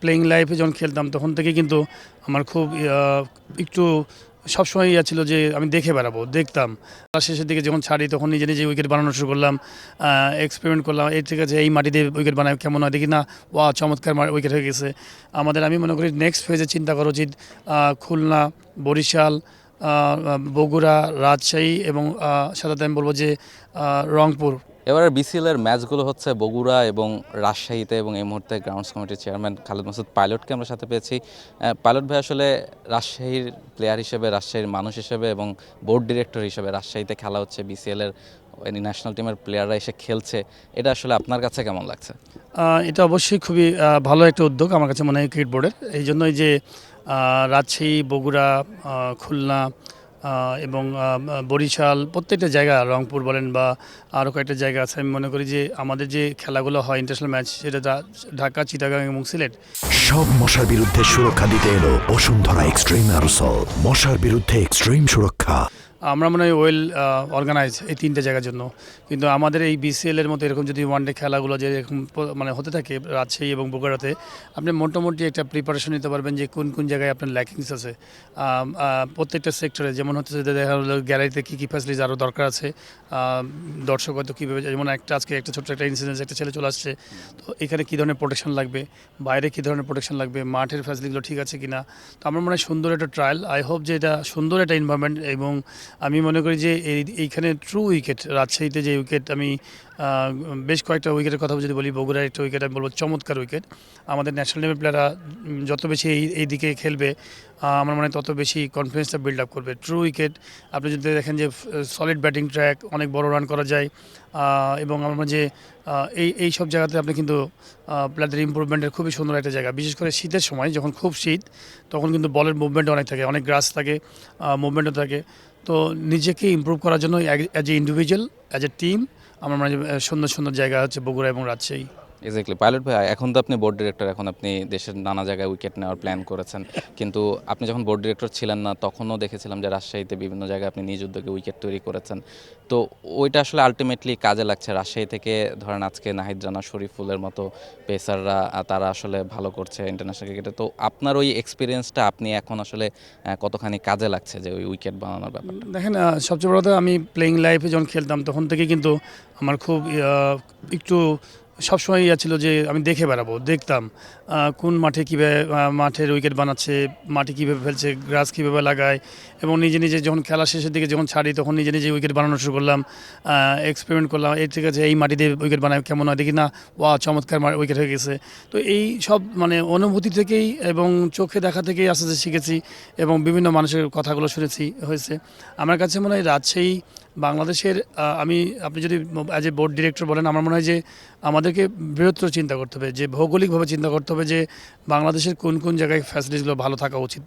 Playing লাইফে যখন খেলতাম তখন থেকে কিন্তু আমার খুব একটু সবসময় ছিল যে আমি দেখে বেড়াবো, দেখতাম। শেষের দিকে যখন ছাড়ি তখন নিজে নিজে উইকেট বানানো শুরু করলাম, এক্সপেরিমেন্ট করলাম। এর ঠিক আছে, এই মাটিতে উইকেট বানায় কেমন হয় দেখি না, চমৎকার উইকেট হয়ে গেছে। আমি মনে করি নেক্সট ফেজে চিন্তা করা উচিত খুলনা, বরিশাল, বগুড়া, রাজশাহী এবং সাথে আমি বলবো যে রংপুর। এবারে বিসিএলের ম্যাচগুলো হচ্ছে বগুড়া এবং রাজশাহীতে, এবং এই মুহূর্তে গ্রাউন্ডস কমিটির চেয়ারম্যান খালেদ মাসুদ পাইলটকে আমরা সাথে পেয়েছি। পাইলট ভাই, আসলে রাজশাহীর প্লেয়ার হিসেবে, রাজশাহীর মানুষ হিসেবে এবং বোর্ড ডিরেক্টর হিসেবে রাজশাহীতে খেলা হচ্ছে, বিসিএলের ন্যাশনাল টিমের প্লেয়াররা এসে খেলছে, এটা আসলে আপনার কাছে কেমন লাগছে? এটা অবশ্যই খুবই ভালো একটা উদ্যোগ আমার কাছে মনে হয় ক্রিকেট বোর্ডের। এই জন্যই যে রাজশাহী, বগুড়া, খুলনা এবং বরিশাল, প্রত্যেকটা জায়গা, রংপুর বলেন বা আরও কয়েকটা জায়গা আছে, আমি মনে করি যে আমাদের যে খেলাগুলো হয় ইন্টারন্যাশনাল ম্যাচ, সেটা ঢাকা, চিটাগাং এবং সিলেট। সব মশার বিরুদ্ধে সুরক্ষা দিতে এলো বসুন্ধরা এক্সট্রিম অ্যারোসল, মশার বিরুদ্ধে এক্সট্রিম সুরক্ষা। আমরা মনে হয় ওয়েল অর্গানাইজ এই তিনটে জায়গার জন্য। কিন্তু আমাদের এই বিসিএলের মতো এরকম যদি ওয়ানডে খেলাগুলো যে এরকম মানে হতে থাকে রাজশাহী এবং বগুড়াতে, আপনি মোটামুটি একটা প্রিপারেশন নিতে পারবেন যে কোন কোন জায়গায় আপনার ল্যাকিংস আছে প্রত্যেকটা সেক্টরে। যেমন হচ্ছে যে দেখা হলো গ্যালারিতে কী কী ফ্যাসিলিটিস আরও দরকার আছে, দর্শক হয়তো কীভাবে, যেমন আজকে একটা ছোট্ট একটা ইনসিডেন্স, একটা ছেলে চলে আসছে, তো এখানে কী ধরনের প্রোটেকশন লাগবে, বাইরে কী ধরনের প্রোটেকশন লাগবে, মাঠের ফ্যাসিলিটিগুলো ঠিক আছে কিনা। তো আমার মনে হয় সুন্দর একটা ট্রায়াল, আই হোপ যে এটা সুন্দর একটা এনভায়রনমেন্ট। এবং আমি মনে করি যে এইখানে ট্রু উইকেট, রাজশাহীতে যে উইকেট, আমি বেশ কয়েকটা উইকেটের কথা যদি বলি, বগুড়ার একটা উইকেট আমি বলবো চমৎকার উইকেট। আমাদের ন্যাশনাল টিমের প্লেয়াররা যত বেশি এই দিকে খেলবে, আমার মনে হয় তত বেশি কনফিডেন্সটা বিল্ড আপ করবে। ট্রু উইকেট, আপনি যদি দেখেন যে সলিড ব্যাটিং ট্র্যাক, অনেক বড় রান করা যায়, এবং আমার মনে যে এই সব জায়গাতে আপনি কিন্তু প্লেয়ারদের ইম্প্রুভমেন্টের খুবই সুন্দর একটা জায়গা। বিশেষ করে শীতের সময়, যখন খুব শীত, তখন কিন্তু বলের মুভমেন্ট অনেক থাকে, অনেক গ্রাস থাকে, মুভমেন্টও থাকে। তো নিজেকে ইমপ্রুভ করার জন্য as a individual, as a team, আমার মানে সুন্দর সুন্দর জায়গা হচ্ছে বগুড়া এবং রাজশাহী। এক্স্যাক্টলি পাইলট ভাই, এখন তো আপনি বোর্ড ডিরেক্টর, এখন আপনি দেশের নানা জায়গায় উইকেট নেওয়ার প্ল্যান করেছেন, কিন্তু আপনি যখন বোর্ড ডিরেক্টর ছিলেন না, তখনও দেখেছিলাম যে রাজশাহীতে বিভিন্ন জায়গায় আপনি নিজ উদ্যোগে উইকেট তৈরি করেছেন। তো ওইটা আসলে আলটিমেটলি কাজে লাগছে। রাজশাহী থেকে ধরেন আজকে নাহিদ রানা, শরীফুলের মতো পেসাররা, তারা আসলে ভালো করছে ইন্টারন্যাশনাল ক্রিকেটে। তো আপনার ওই এক্সপিরিয়েন্সটা আপনি এখন আসলে কতখানি কাজে লাগছে যে ওই উইকেট বানানোর ব্যাপারটা? দেখেন, সবচেয়ে বড় কথা, আমি প্লেইং লাইফে যখন খেলতাম তখন থেকে কিন্তু আমার খুব একটু সবসময় ছিল যে আমি দেখে বেড়াবো, দেখতাম কোন মাঠে কীভাবে মাঠের উইকেট বানাচ্ছে, মাটি কীভাবে ফেলছে, গ্রাস কীভাবে লাগায়। এবং নিজে নিজে যখন খেলা শেষের দিকে যখন ছাড়ি তখন নিজে নিজে উইকেট বানানো শুরু করলাম, এক্সপেরিমেন্ট করলাম। এর ঠিক আছে, এই মাটিতে উইকেট বানায় কেমন হয় দেখি না, চমৎকার উইকেট হয়ে গেছে। তো এই সব মানে অনুভূতি থেকেই এবং চোখে দেখা থেকেই আস্তে আস্তে শিখেছি, এবং বিভিন্ন মানুষের কথাগুলো শুনেছি হয়েছে। আমার কাছে মনে হয় রাজশাহী বাংলাদেশের, আপনি যদি অ্যাজ এ বোর্ড ডিরেক্টর বলেন, আমার মনে হয় যে আমাদেরকে বৃহত্তর চিন্তা করতে হবে, যে ভৌগোলিকভাবে চিন্তা করতে হবে যে বাংলাদেশের কোন কোন জায়গায় ফ্যাসিলিটিসগুলো ভালো থাকা উচিত।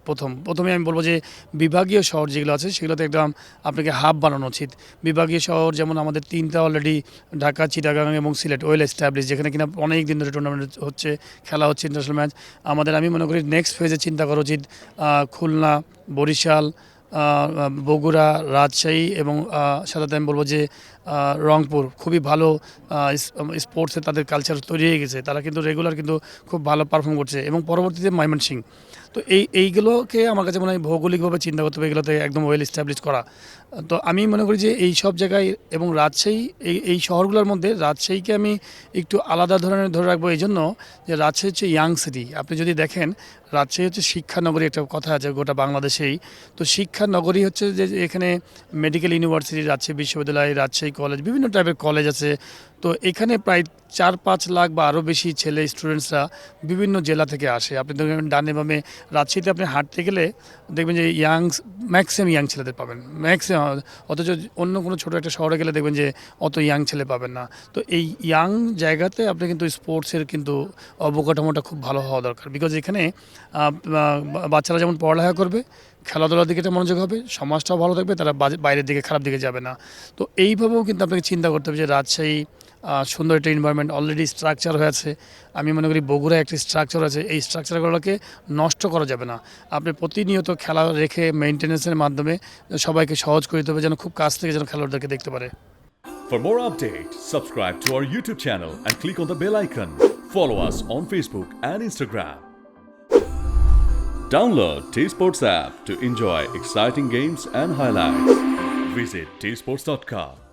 প্রথমে আমি বলবো যে বিভাগীয় শহর যেগুলো আছে সেগুলোতে একদম আপনাকে হাব বানানো উচিত। বিভাগীয় শহর যেমন আমাদের তিনটা অলরেডি, ঢাকা, চিটাগাং এবং সিলেট, ওয়েল এস্টাবলিশ, যেখানে কিনা অনেক দিন ধরে টুর্নামেন্ট হচ্ছে, খেলা হচ্ছে ইন্টারন্যাশনাল ম্যাচ। আমি মনে করি নেক্সট ফেজে চিন্তা করা উচিত খুলনা, বরিশাল, বগুড়া, রাজশাহী এবং সাথে আমি বলবো যে রংপুর। খুবই ভালো স্পোর্টসে তাদের কালচার তৈরি হয়ে গেছে, তারা কিন্তু রেগুলার কিন্তু খুব ভালো পারফর্ম করছে। এবং পরবর্তীতে ময়মনসিংহ। তো এইগুলোকে আমার কাছে মনে হয় ভৌগোলিকভাবে চিন্তা করতে হবে, এগুলোতে একদম ওয়েল এস্টাবলিশ করা। তো আমি মনে করি যে এই সব জায়গায়, এবং রাজশাহী, এই শহরগুলোর মধ্যে রাজশাহীকে আমি একটু আলাদা ধরনের ধরে রাখবো, এই জন্য যে রাজশাহী হচ্ছে ইয়াং সিটি। আপনি যদি দেখেন, রাজশাহী হচ্ছে শিক্ষানগরী, একটা কথা আছে গোটা বাংলাদেশেই। তো শিক্ষানগরী হচ্ছে যে এখানে মেডিকেল ইউনিভার্সিটি, রাজশাহী বিশ্ববিদ্যালয়, রাজশাহী কলেজ, বিভিন্ন টাইপের কলেজ আছে। তো এখানে প্রায় 4-5 লাখ বা আরও বেশি ছেলে, স্টুডেন্টসরা বিভিন্ন জেলা থেকে আসে। আপনি দেখবেন ডানে বামে, রাজশাহীতে আপনি হাঁটতে গেলে দেখবেন যে ম্যাক্সিমাম ইয়াং ছেলেদের পাবেন, ম্যাক্সিমাম। অথচ অন্য কোনো ছোটো একটা শহরে গেলে দেখবেন যে অত ইয়াং ছেলে পাবেন না। তো এই ইয়াং জায়গাতে আপনি কিন্তু স্পোর্টসের কিন্তু অবকাঠামোটা খুব ভালো হওয়া দরকার। বিকজ এখানে বাচ্চারা যেমন পড়ালেখা করবে, খেলাধুলার দিকে মনোযোগ হবে, সমাজটাও ভালো থাকবে, তারা বাইরের দিকে, খারাপ দিকে যাবে না। তো এইভাবেও কিন্তু আপনাকে চিন্তা করতে হবে যে রাজশাহী সুন্দর একটা এনভায়রনমেন্ট অলরেডি স্ট্রাকচার হয়ে আছে। আমি মনে করি বগুড়ায় একটা স্ট্রাকচার আছে, এই স্ট্রাকচারগুলোকে নষ্ট করা যাবে না। আপনি প্রতিনিয়ত খেলা রেখে মেইনটেনেন্সের মাধ্যমে সবাইকে সহজ করে দিতে হবে, যেন খুব কাছ থেকে যেন খেলোয়াড়দেরকে দেখতে পারে। For more updates, subscribe to our YouTube channel and click on the bell icon. Follow us on Facebook and Instagram. Download T Sports app to enjoy exciting games and highlights. Visit tsports.com.